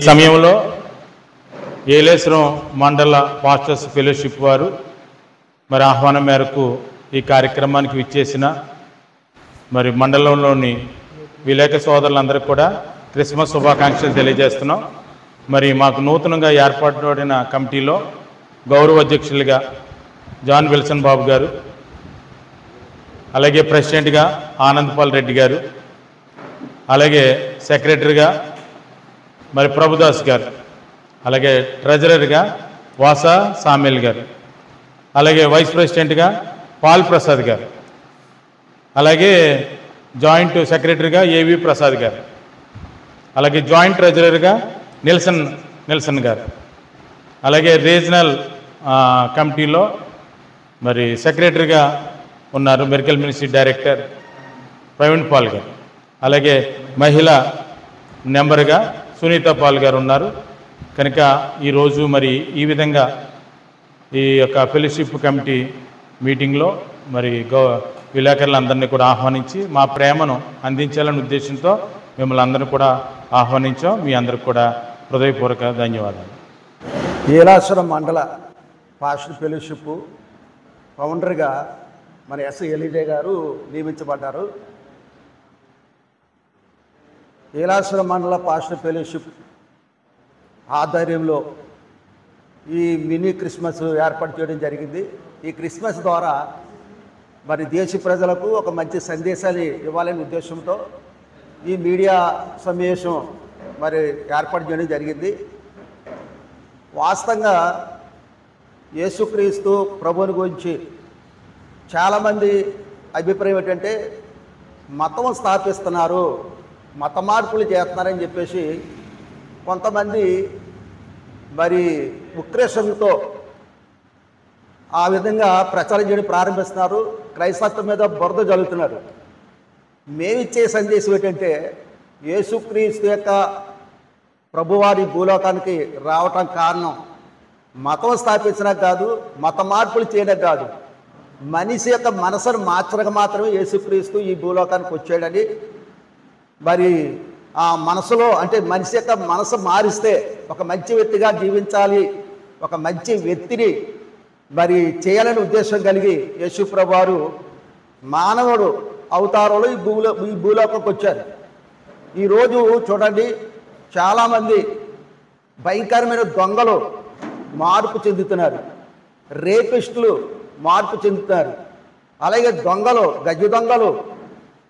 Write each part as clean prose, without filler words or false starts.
సమయంలో ఏలేశ్వరం మండల pastors fellowship వారు మరి ఆహ్వానం మేరకు ఈ కార్యక్రమానికి విచ్చేసిన మరి మండలంలోని విలేక సోదరులందరికీ కూడా క్రిస్మస్ శుభాకాంక్షలు తెలియజేస్తున్నాం. మరి మాకు నూతనంగా ఏర్పాటుపడిన కమిటీలో గౌరవ అధ్యక్షులుగా జాన్ విల్సన్ బాబు గారు, అలాగే ప్రెసిడెంట్గా ఆనందపాల్ రెడ్డి గారు, అలాగే సెక్రటరీగా మరి ప్రభుదాస్ గారు, అలాగే ట్రెజరర్గా వాసా సామేల్ గారు, అలాగే వైస్ ప్రెసిడెంట్గా పాల్ ప్రసాద్ గారు, అలాగే జాయింట్ సెక్రటరీగా ఏవి ప్రసాద్ గారు, అలాగే జాయింట్ ట్రెజరర్గా నెల్సన్ గారు, అలాగే రీజనల్ కమిటీలో మరి సెక్రటరీగా ఉన్నారు medical ministry director Praveen Paul గారు, అలాగే మహిళా నెంబర్గా సునీత పాల్ గారు ఉన్నారు. కనుక ఈరోజు మరి ఈ విధంగా ఈ యొక్క ఫెలోషిప్ కమిటీ మీటింగ్లో మరి విలేకరులందరినీ కూడా ఆహ్వానించి మా ప్రేమను అందించాలనే ఉద్దేశంతో మిమ్మల్ని అందరినీ కూడా ఆహ్వానించాం. మీ అందరికి కూడా హృదయపూర్వక ధన్యవాదాలు. ఏలేశ్వరం మండల పాస్టర్ ఫెలోషిప్ ఫౌండర్గా మన ఎస్ ఎలిజే గారు నియమించబడ్డారు. ఏలేశ్వరం మండల పాస్టర్ ఫెలోషిప్ ఆధ్వర్యంలో ఈ మినీ క్రిస్మస్ ఏర్పాటు చేయడం జరిగింది. ఈ క్రిస్మస్ ద్వారా మరి దేశ ప్రజలకు ఒక మంచి సందేశాన్ని ఇవ్వాలనే ఉద్దేశంతో ఈ మీడియా సమావేశం మరి ఏర్పాటు చేయడం జరిగింది. వాస్తవంగా యేసుక్రీస్తు ప్రభువుని గురించి చాలామంది అభిప్రాయం ఏంటంటే మతం స్థాపిస్తున్నారు, మత మార్పులు చేస్తున్నారని చెప్పేసి కొంతమంది మరి ఉక్రేషంతో ఆ విధంగా ప్రచారం చేయడం ప్రారంభిస్తున్నారు. క్రైస్తత్వం మీద బురద జల్లుతున్నారు. మేమిచ్చే సందేశం ఏంటంటే యేసుక్రీస్తు యొక్క ప్రభువారి భూలోకానికి రావటం కారణం మతం స్థాపించడానికి కాదు, మత మార్పులు చేయడం కాదు, మనిషి యొక్క మనసును మార్చడానికి మాత్రమే యేసుక్రీస్తు ఈ భూలోకానికి వచ్చాడని, మరి ఆ మనసులో అంటే మనిషి యొక్క మనసు మారిస్తే ఒక మంచి వ్యక్తిగా జీవించాలి, ఒక మంచి వ్యక్తిని మరి చేయాలని ఉద్దేశం కలిగి యేసుప్రభు వారు మానవుడు అవతారంలో ఈ భూలోకంకి వచ్చారు. ఈరోజు చూడండి, చాలామంది భయంకరమైన దొంగలు మార్పు చెందుతున్నారు, రేపిస్టులు మార్పు చెందుతున్నారు, అలాగే దొంగలు గజ దొంగలు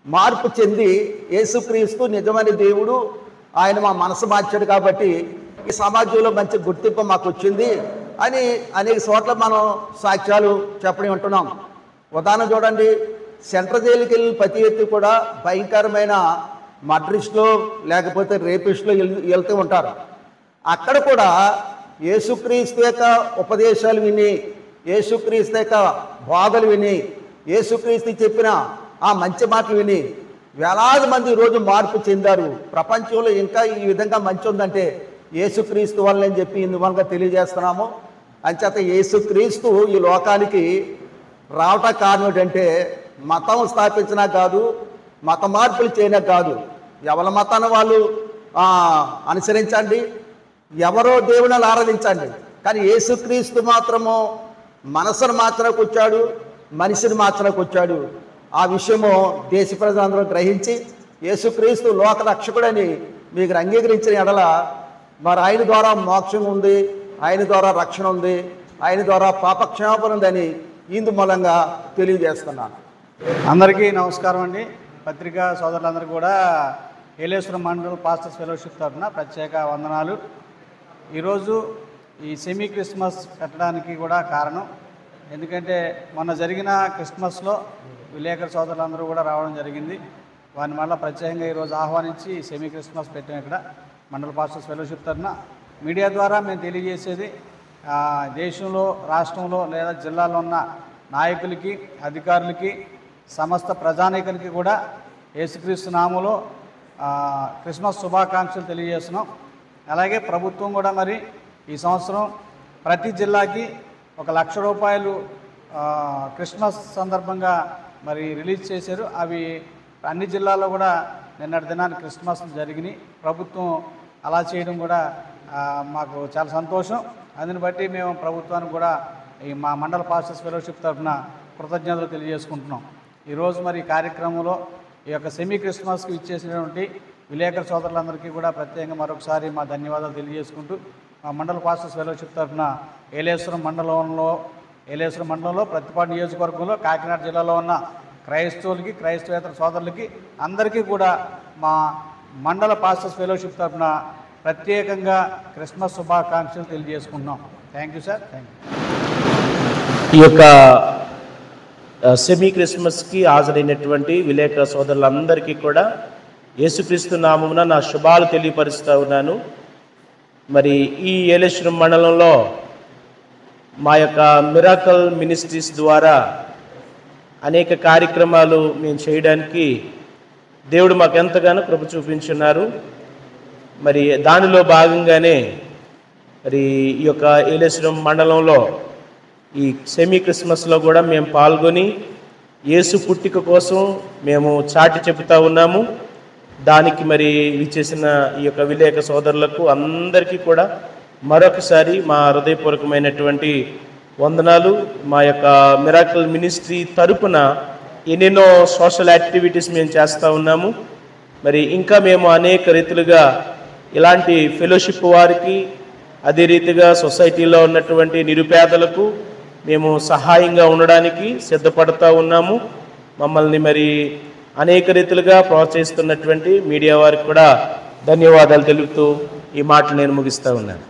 మార్పు చెంది యేసుక్రీస్తు నిజమైన దేవుడు, ఆయన మా మనసు మార్చాడు కాబట్టి ఈ సమాజంలో మంచి గుర్తింపు మాకు వచ్చింది అని అనేక చోట్ల మనం సాక్ష్యాలు చెప్పడం ఉంటున్నాం. ఉదాహరణ చూడండి, సెంట్రల్ జైలుకి వెళ్ళిన ప్రతి వ్యక్తి కూడా భయంకరమైన మర్డరిస్టులు లేకపోతే రేపిస్టులు వెళ్తూ ఉంటారు. అక్కడ కూడా యేసుక్రీస్తు యొక్క ఉపదేశాలు విని, యేసుక్రీస్తు యొక్క బోధలు విని, యేసుక్రీస్తు చెప్పిన ఆ మంచి మాటలు విని వేలాది మంది ఈరోజు మార్పు చెందారు. ప్రపంచంలో ఇంకా ఈ విధంగా మంచి ఉందంటే యేసుక్రీస్తు వల్లని చెప్పి ఇందువల్ల తెలియజేస్తున్నాము. అంచేత యేసుక్రీస్తు ఈ లోకానికి రావటం కారణం ఏంటంటే మతం స్థాపించినా కాదు, మత మార్పులు చేయనా కాదు. ఎవరి మతాన్ని వాళ్ళు అనుసరించండి, ఎవరో దేవుని ఆరాధించండి, కానీ యేసుక్రీస్తు మాత్రము మనసును మార్చడానికి వచ్చాడు, మనిషిని మార్చడానికి వచ్చాడు. ఆ విషయము దేశ ప్రజలందరూ గ్రహించి యేసుక్రీస్తు లోక రక్షకుడని మీకు అంగీకరించిన ఎడల మరి ఆయన ద్వారా మోక్షం ఉంది, ఆయన ద్వారా రక్షణ ఉంది, ఆయన ద్వారా పాపక్షమాపణ ఉందని ఇందు మూలంగా తెలియజేస్తున్నాను. అందరికీ నమస్కారం అండి. పత్రికా సోదరులందరూ కూడా ఏలేశ్వరం మండల పాస్టర్స్ ఫెలోషిప్ తరఫున ప్రత్యేక వందనాలు. ఈరోజు ఈ సెమీ క్రిస్మస్ పెట్టడానికి కూడా కారణం, ఎందుకంటే మొన్న జరిగిన క్రిస్మస్లో విలేకరు సోదరులందరూ కూడా రావడం జరిగింది. వారిని మళ్ళీ ప్రత్యేకంగా ఈరోజు ఆహ్వానించి సెమీ క్రిస్మస్ పెట్టాం. ఇక్కడ మండల పాస్టర్స్ ఫెలోషిప్ తరఫున మీడియా ద్వారా మేము తెలియజేసేది దేశంలో, రాష్ట్రంలో లేదా జిల్లాలో ఉన్న నాయకులకి, అధికారులకి, సమస్త ప్రజానీకులకి కూడా యేసుక్రీస్తు నామములో క్రిస్మస్ శుభాకాంక్షలు తెలియజేస్తున్నాం. అలాగే ప్రభుత్వం కూడా మరి ఈ సంవత్సరం ప్రతి జిల్లాకి ₹1,00,000 క్రిస్మస్ సందర్భంగా మరి రిలీజ్ చేశారు. అవి అన్ని జిల్లాల్లో కూడా నిన్నటి దినాన్ని క్రిస్మస్ జరిగినాయి. ప్రభుత్వం అలా చేయడం కూడా మాకు చాలా సంతోషం. అందుని బట్టి మేము ప్రభుత్వానికి కూడా ఈ మా మండల పాస్టర్స్ ఫెలోషిప్ తరఫున కృతజ్ఞతలు తెలియజేసుకుంటున్నాం. ఈరోజు మరి ఈ కార్యక్రమంలో ఈ యొక్క సెమీ క్రిస్మస్కి ఇచ్చేసినటువంటి విలేకరు సోదరులందరికీ కూడా ప్రత్యేకంగా మరొకసారి మా ధన్యవాదాలు తెలియజేసుకుంటూ మా మండల పాస్టర్స్ ఫెలోషిప్ తరఫున ఏలేశ్వరం మండలంలో ప్రతిపాడు నియోజకవర్గంలో కాకినాడ జిల్లాలో ఉన్న క్రైస్తవులకి క్రైస్తవేతర సోదరులకి అందరికీ కూడా మా మండల పాస్టర్స్ ఫెలోషిప్ తరఫున ప్రత్యేకంగా క్రిస్మస్ శుభాకాంక్షలు తెలియజేసుకుంటున్నాం. Thank you sir. Thank you. ఈ యొక్క సెమీ క్రిస్మస్కి హాజరైనటువంటి విలేకరు సోదరులందరికీ కూడా యేసుక్రీస్తు నామమున నా శుభాలు తెలియపరుస్తూ ఉన్నాను. మరి ఈ ఏలేశ్వరం మండలంలో మా యొక్క మిరాకల్ మినిస్ట్రీస్ ద్వారా అనేక కార్యక్రమాలు మేము చేయడానికి దేవుడు మాకు ఎంతగానో కృప చూపించున్నారు. మరి దానిలో భాగంగానే మరి ఈ యొక్క ఏలేశ్వరం మండలంలో ఈ సెమీ క్రిస్మస్లో కూడా మేము పాల్గొని యేసు పుట్టిక కోసం మేము చాటి చెబుతూ ఉన్నాము. దానికి మరి విచ్చేసిన ఈ యొక్క విలేక సోదరులకు అందరికీ కూడా మరొకసారి మా హృదయపూర్వకమైనటువంటి వందనాలు. మా యొక్క మిరాకిల్ మినిస్ట్రీ తరపున ఎన్నెన్నో సోషల్ యాక్టివిటీస్ మేము చేస్తూ ఉన్నాము. మరి ఇంకా మేము అనేక రీతులుగా ఇలాంటి ఫెలోషిప్ వారికి, అదే రీతిగా సొసైటీలో ఉన్నటువంటి నిరుపేదలకు మేము సహాయంగా ఉండడానికి సిద్ధపడుతూ ఉన్నాము. మమ్మల్ని మరి అనేక రీతులుగా ప్రోత్సహిస్తున్నటువంటి మీడియా వారికి కూడా ధన్యవాదాలు తెలుపుతూ ఈ మాటలు నేను ముగిస్తూ ఉన్నాను.